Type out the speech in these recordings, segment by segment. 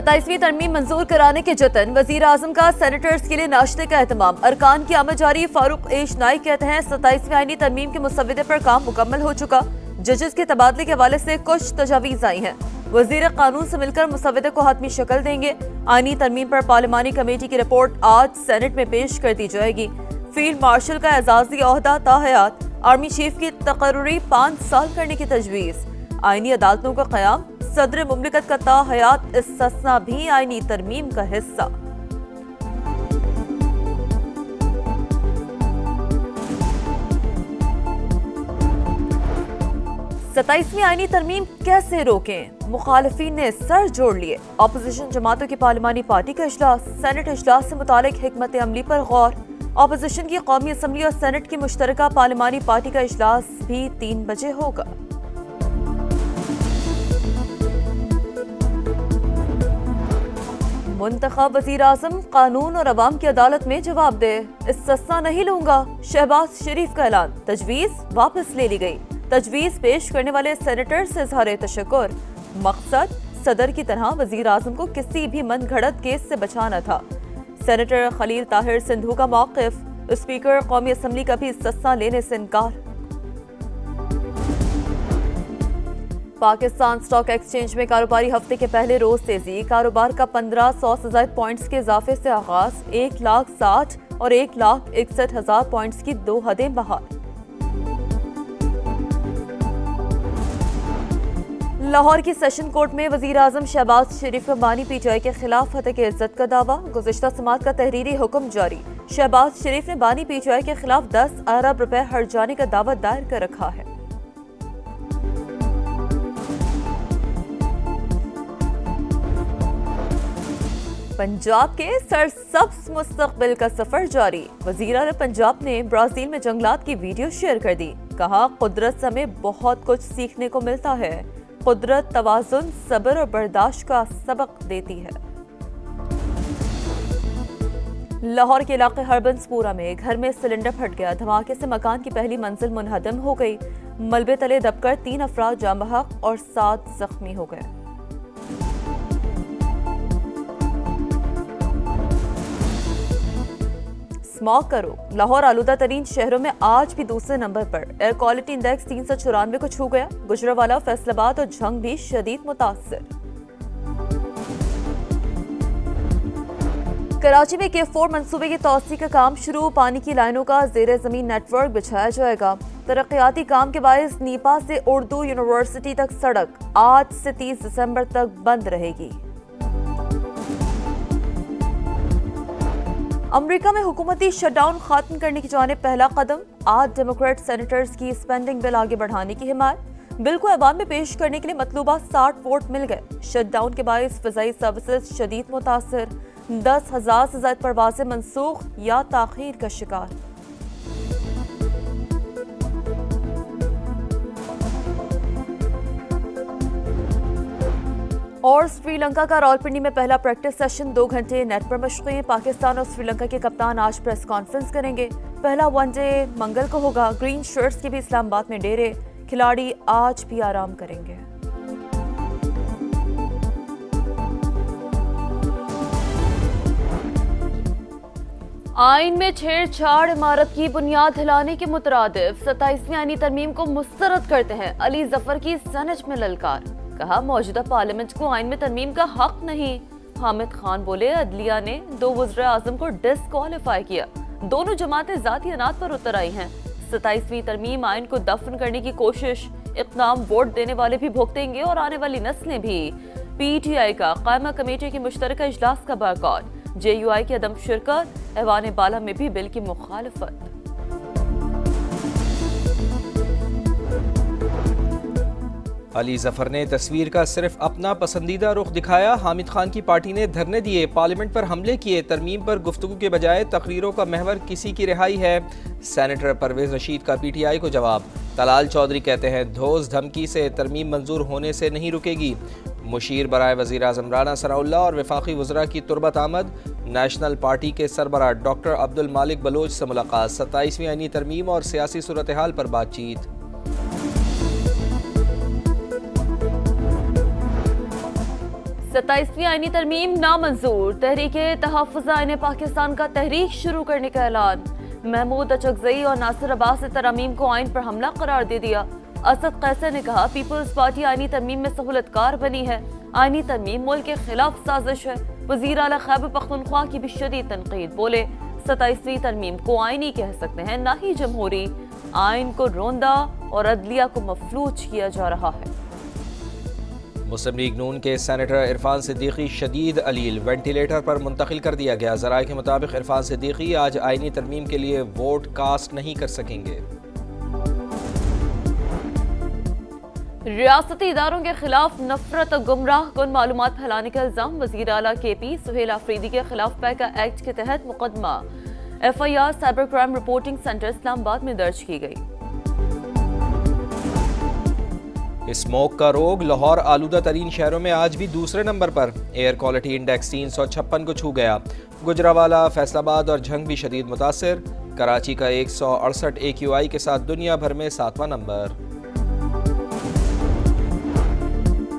27वीं तरमीम मंजूर कराने के जतन, वजीर आजम का सेनेटर्स के लिए नाश्ते का एहतमाम। अरकान की आमद जारी। फारूक एश नाइक कहते हैं 27वीं आईनी तरमीम के मुसव्विदे पर काम मुकम्मल हो चुका। जजेस के तबादले के हवाले से कुछ तजावीज़ आई हैं। वजीर कानून से मिलकर मुसव्विदे को हतमी शक्ल देंगे। आईनी तरमीम पर पार्लिमानी कमेटी की रिपोर्ट आज सेनेट में पेश कर दी जाएगी। फील्ड मार्शल का एजाजी ओहदा ताहयात। आर्मी चीफ की तकर्री 5 साल करने की तजवीज़। आईनी अदालतों का क़याम। सदर मुमलिकत का ताहयात इस्तिस्ना भी आईनी तरमीम का हिस्सा। सताईसवीं आईनी तरमीम कैसे रोकें? मुखालिफिन ने सर जोड़ लिए। अपोजिशन जमातों की पार्लिमानी पार्टी का इजलास। सेनेट इजलास से मुतालिक हिकमत अमली पर गौर। अपोजिशन की कौमी असम्बली और सेनेट की मुश्तरका पार्लिमानी पार्टी का इजलास भी 3 बजे होगा। मुंतखब वजीर आजम कानून और अवाम की अदालत में जवाब दे। इस्तिस्ना नहीं लूंगा, शहबाज शरीफ का ऐलान। तजवीज़ वापस ले ली गई। तजवीज़ पेश करने वाले सेनेटर से इज़हार तशक्कुर। मकसद सदर की तरह वजीर आजम को किसी भी मनगढ़ंत केस से बचाना था। सेनेटर खलील ताहिर सिंधु का मौक़िफ़। स्पीकर कौमी असम्बली का भी इस्तिस्ना लेने से इनकार। पाकिस्तान स्टॉक एक्सचेंज में कारोबारी हफ्ते के पहले रोज तेजी। कारोबार का 1500 से ज़ायद पॉइंट्स के इजाफे से आगाज। 1,60,000 और 1,61,000 पॉइंट्स की 2 हदें बहाल। लाहौर की सेशन कोर्ट में वजीर आजम शहबाज शरीफ का बानी पीटीआई के खिलाफ हत्या की इज्जत का दावा। गुज़िश्ता समात का तहरीरी हुक्म जारी। शहबाज शरीफ ने बानी पीटीआई के खिलाफ 10 अरब रुपए हर्ज जाने का दावा दायर कर रखा है। पंजाब के सरसब्ज मुस्तकबिल का सफर जारी। वज़ीर आला पंजाब ने ब्राजील में जंगलात की वीडियो शेयर कर दी। कहा, कुदरत से हमें बहुत कुछ सीखने को मिलता है। कुदरत तवाज़ुन, सब्र और बर्दाश्त का सबक देती है। लाहौर के इलाके हरबंसपुरा में घर में सिलेंडर फट गया। धमाके से मकान की पहली मंजिल मुनहदम हो गई। मलबे तले दबकर 3 अफराद जाँ बहक और 7 जख्मी हो गए। स्मॉग करो। लाहौर आलूदा तरीन शहरों में आज भी दूसरे नंबर पर। एयर क्वालिटी इंडेक्स 394 को छू गया। गुजरांवाला, फैसलाबाद और झंग भी शदीद मुतासिर। कराची में K4 मंसूबे की तौसी का काम शुरू। पानी की लाइनों का ज़ेरे ज़मीन नेटवर्क बिछाया जाएगा। तरक्याती काम के बायस नीपा से उर्दू यूनिवर्सिटी तक सड़क आज से 30 दिसंबर तक बंद रहेगी। अमेरिका में हुकूमती शटडाउन खत्म करने की जानिब पहला कदम। आज डेमोक्रेट सेनेटर्स की स्पेंडिंग बिल आगे बढ़ाने की हिमायत। बिल को ऐवान में पेश करने के लिए मतलूबा 60 वोट मिल गए। शटडाउन के बायस फ़ज़ाई सर्विसेज शदीद मुतासिर। 10,000 से ज़ायद परवाज़ें मनसूख या ताख़ीर का शिकार। और श्रीलंका का रावलपिंडी में पहला प्रैक्टिस सेशन 2 घंटे नेट पर मशक़ें। पाकिस्तान और श्रीलंका के कप्तान आज प्रेस कॉन्फ्रेंस करेंगे। पहला वनडे मंगल को होगा। ग्रीन शर्ट्स के भी इस्लामाबाद में डेरे। खिलाड़ी आज भी आराम करेंगे। आइन में छेड़छाड़ इमारत की बुनियाद हिलाने के मुतरादिफ 27वीं आईनी तरमीम को मुस्तरद करते हैं। अली जफर की सेनेट में ललकार। कहा, मौजूदा पार्लियामेंट को आइन में तरमीम का हक नहीं। हामिद खान बोले, अदलिया ने 2 वज़ीर आज़म को डिस्क्वालीफाई किया। दोनों जमातें ज़ाती अनात पर उतर आई हैं। 27वीं तरमीम आइन को दफन करने की कोशिश। इक़दाम वोट देने वाले भी भुगतेंगे और आने वाली नस्लें भी। पीटीआई का कायमा कमेटी की मुश्तरका इजलास का बायकॉट। JUI की अदम शिरकत। ऐवान बाला में भी बिल की मुखालफत। अली जफर ने तस्वीर का सिर्फ अपना पसंदीदा रुख दिखाया। हामिद खान की पार्टी ने धरने दिए, पार्लियामेंट पर हमले किए। तरमीम पर गुफ्तगू के बजाय तकरीरों का महवर किसी की रिहाई है। सेनेटर परवेज रशीद का PTI को जवाब। तलाल चौधरी कहते हैं, धोस धमकी से तरमीम मंजूर होने से नहीं रुकेगी। मुशीर बराए वज़ीर आज़म राना सनाउल्लाह और वफाकी वज़रा की तुरबत आमद। नेशनल पार्टी के सरबराह डॉक्टर अब्दुल मालिक बलोच से मुलाकात। 27वीं आईनी तरमीम और सियासी सूरत हाल पर बातचीत। 27वीं आईनी तरमीम नामंजूर, तहरीक तहफ़्फ़ुज़ आईन पाकिस्तान का तहरीक शुरू करने का ऐलान। महमूद अचकज़ई और नासिर अब्बास ने तरमीम को आइन पर हमला करार दे दिया। असद कैसर ने कहा पीपल्स पार्टी आईनी तरमीम में सहूलतकार बनी है, आईनी तरमीम मुल्क के खिलाफ साजिश है। वज़ीर आला खैबर पख्तूनख्वा की भी शदीद तनकीद, बोले 27वीं तरमीम को आईनी कह सकते हैं ना ही जमहूरी। आइन को रोंदा और अदलिया को मफलूज किया जा रहा है। मुस्लिम लीग नून के सेनेटर इरफान सिद्दीकी शदीद अलील, वेंटिलेटर पर मुंतकिल कर दिया गया। ज़राए के मुताबिक इरफान सिद्दीकी आज आईनी तरमीम के लिए वोट कास्ट नहीं कर सकेंगे। रियासती इदारों के खिलाफ नफरत और गुमराह कुन मालूमात फैलाने का इल्जाम, वज़ीर आला KP सुहेल आफरीदी के खिलाफ पैका एक्ट के तहत मुकदमा FIR cyber crime reporting centre Islamabad में दर्ज की गई। स्मोक का रोग लाहौर आलूदा तरीन शहरों में आज भी दूसरे नंबर पर। एयर क्वालिटी इंडेक्स 356 को छू गया। गुजरावाला, फैसलाबाद और झंग भी शदीद मुतासिर। कराची का 168 AQI के साथ दुनिया भर में 7वां नंबर।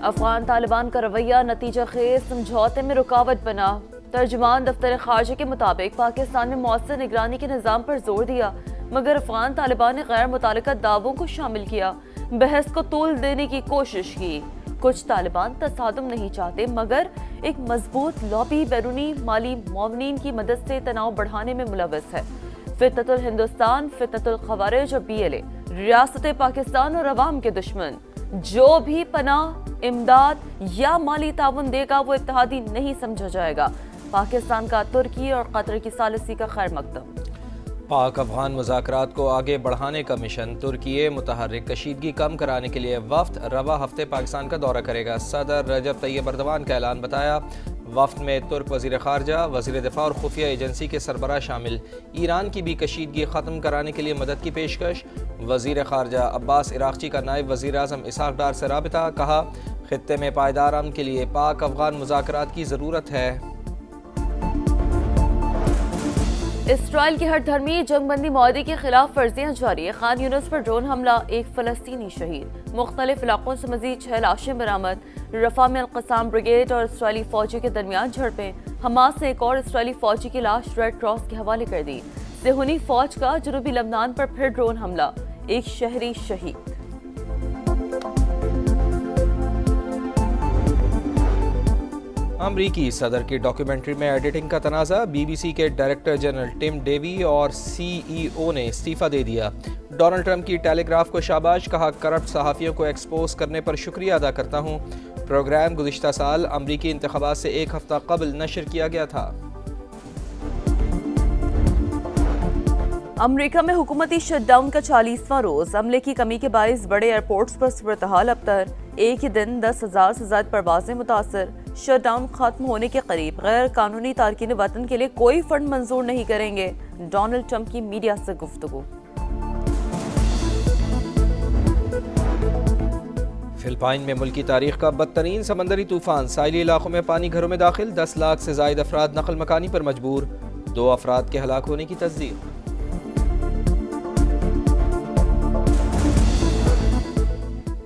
अफगान तालिबान का रवैया नतीजा खेज समझौते में रुकावट बना। तर्जुमान दफ्तर खारजा के मुताबिक पाकिस्तान ने मौसर निगरानी के निज़ाम पर जोर दिया, मगर अफगान तालिबान ने गैर मुतालिका दावों को शामिल किया, बहस को तूल देने की कोशिश की। कुछ तालिबान तसादुम नहीं चाहते, मगर एक मजबूत लॉबी बैरूनी माली मुआवनीन की मदद से तनाव बढ़ाने में मुलव्वस है। फितनतुल हिंदुस्तान, फितनतुल खवारिज और BLA रियासत पाकिस्तान और अवाम के दुश्मन। जो भी पनाह, इमदाद या माली ताउन देगा वो इत्तेहादी नहीं समझा जाएगा। पाकिस्तान का तुर्की और कतर की सालिसी का खैर मकदम। पाक अफगान मुज़ाकरात को आगे बढ़ाने का मिशन, तुर्की मुतहर्रिक कशीदगी कम कराने के लिए वफ्द रवा हफ्ते पाकिस्तान का दौरा करेगा। सदर रजब तैयब एर्दोगान का ऐलान बताया। वफ्द में तुर्क वज़ीर ख़ारजा, वज़ीर दिफ़ा और खुफिया एजेंसी के सरबराह शामिल। ईरान की भी कशीदगी ख़त्म कराने के लिए मदद की पेशकश। वज़ीर ख़ारजा अब्बास इराक़ची का नायब वज़ीर आज़म इसहाक़ डार से राबिता, कहा ख़ित्ते में पायदार अमन के लिए पाक अफगान मुज़ाकरात की ज़रूरत है। इसराइल की हर धर्मी जंगबंदी मुआहदे के खिलाफ वर्जियां जारी है। खान यूनिस पर ड्रोन हमला, एक फ़लस्तीनी शहीद। मुख्तलिफ इलाकों से मजीद 6 लाशें बरामद। रफा में अल-क़साम ब्रिगेड और इसराइली फौजी के दरमियान झड़पें। हमास ने एक और इसराइली फौजी की लाश रेड क्रॉस के हवाले कर दी। सेहूनी फौज का जनूबी लबनान पर फिर ड्रोन हमला, एक शहरी शहीद। अमरीकी सदर की डॉक्यूमेंट्री में एडिटिंग का तनाज़ा, BBC के डायरेक्टर जनरल टिम डेवी और CEO ने इस्तीफ़ा दे दिया। डोनाल्ड ट्रंप की टेलीग्राफ को शाबाश, कहा करप्ट सहाफ़ियों को एक्सपोज करने पर शुक्रिया अदा करता हूँ। प्रोग्राम गुज़िश्ता साल अमरीकी इंतख़ाबात से 1 हफ़्ता कबल नशर किया गया था। अमेरिका में हुकूमती शटडाउन का 40वां रोज। अमले की कमी के बायस बड़े एयरपोर्ट्स पर सूरत-हाल अबतर। एक ही दिन 10,000 से ज्यादा परवाजें मुतासर। शटडाउन खत्म होने के करीब। गैर कानूनी तारकीन वतन के लिए कोई फंड मंजूर नहीं करेंगे। डोनाल्ड ट्रंप की मीडिया से गुफ्तगू। फिलिपाइन में मुल्क की तारीख का बदतरीन समंदरी तूफान, साहिली इलाकों में पानी घरों में दाखिल। 10 लाख से जायद अफराद नकल मकानी पर मजबूर। 2 अफराद के हलाक होने की तस्दीक।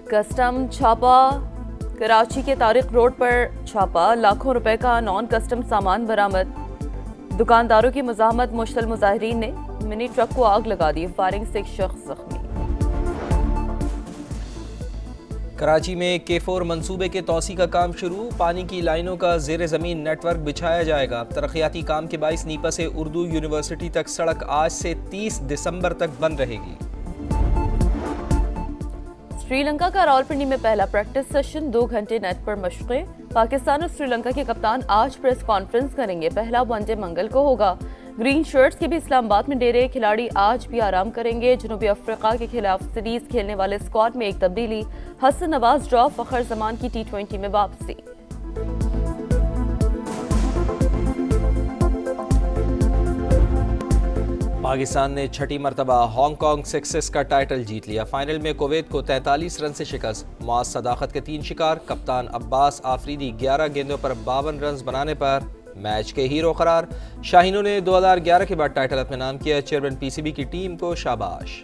कस्टम छापा, कराची के तारिक रोड पर छापा, लाखों रुपए का नॉन कस्टम सामान बरामद। दुकानदारों की मुजाहमत, मुश्तल मुजाहिरीन ने मिनी ट्रक को आग लगा दी। फायरिंग से एक शख्स जख्मी। कराची में K4 मंसूबे के तोसी का काम शुरू। पानी की लाइनों का ज़ेर ज़मीन नेटवर्क बिछाया जाएगा। तरक्याती काम के बाइस नीपा से उर्दू यूनिवर्सिटी तक सड़क आज से 30 दिसंबर तक बंद रहेगी। श्रीलंका का रावलपिंडी में पहला प्रैक्टिस सेशन, 2 घंटे नेट पर मशक़ें। पाकिस्तान और श्रीलंका के कप्तान आज प्रेस कॉन्फ्रेंस करेंगे। पहला वनडे मंगल को होगा। ग्रीन शर्ट्स के भी इस्लामाबाद में डेरे। खिलाड़ी आज भी आराम करेंगे। जनूबी अफ्रीका के खिलाफ सीरीज खेलने वाले स्क्वाड में एक तब्दीली। हसन नवाज ड्रॉ, फखर जमान की T20 में वापसी। पाकिस्तान ने 6ठी मरतबा हांगकांग सिक्सेस का टाइटल जीत लिया। फाइनल में कुवैत को 43 रन से शिकस्त। मुआज़ सदाकत के 3 शिकार। कप्तान अब्बास आफरीदी 11 गेंदों पर 52 रन बनाने पर मैच के हीरो करार। शाहीनों ने 2011 के बाद टाइटल अपने नाम किया। चेयरमैन PCB की टीम को शाबाश।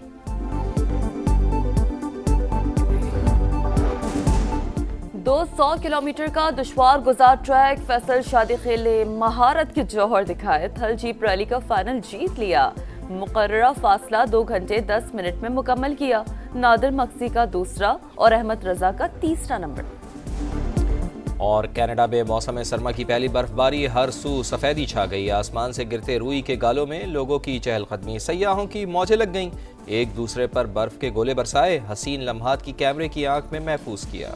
200 किलोमीटर का दुश्वार गुजार ट्रैक, फैसल शादी खेले महारत के जौहर दिखाए, थल जीप रैली का फाइनल जीत लिया, मुकर्ररा फासला 2 घंटे 10 मिनट में मुकम्मल किया, नादिर मक्सी का दूसरा और अहमद रजा का तीसरा नंबर। और कनाडा में मौसम सरमा की पहली बर्फबारी, हर सू सफ़ेदी छा गई, आसमान से गिरते रुई के गालों में लोगों की चहलकदमी, सयाहों की मौजें लग गईं, एक दूसरे पर बर्फ के गोले बरसाए, हसीन लम्हात की कैमरे की आंख में महफूज किया।